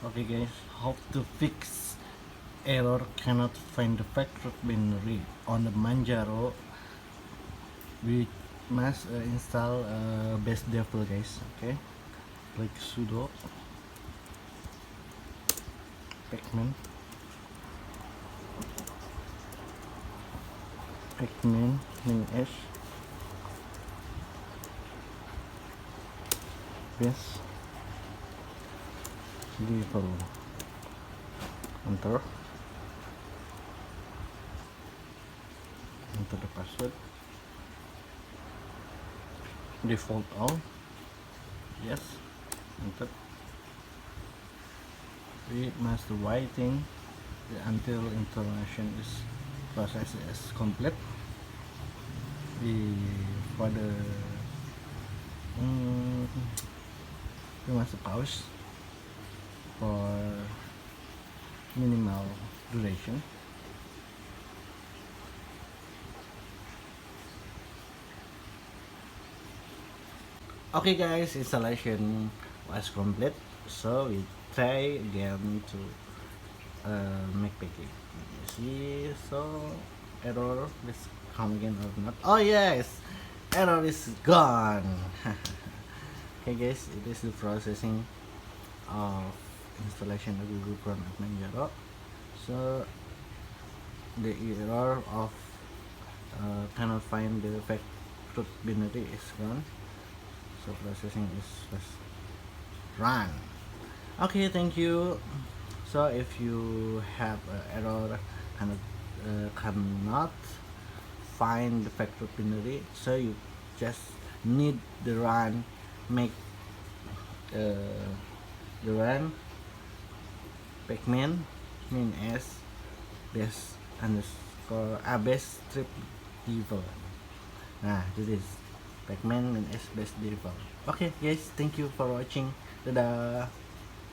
Okay guys, how to fix error cannot find the fakeroot binary on the Manjaro. We must install base default guys. Okay, click sudo pacman -s base default, enter the password, default all, yes, enter. We must waiting until installation is process is complete. We for the we must pause for minimal duration. Okay guys, installation was complete, so we try again to make packing. See, so error is come again or not? Oh yes, error is gone. Okay guys, it is the processing of installation of Google Chrome at Manjaro. So the error of cannot find the fakeroot binary is gone. So processing is just run. Okay, thank you. So if you have error cannot find the fakeroot binary, so you just need the run make the run pacman -s base underscore base strip default. Nah, this is pacman -s base default. Okay guys, thank you for watching. Dadah.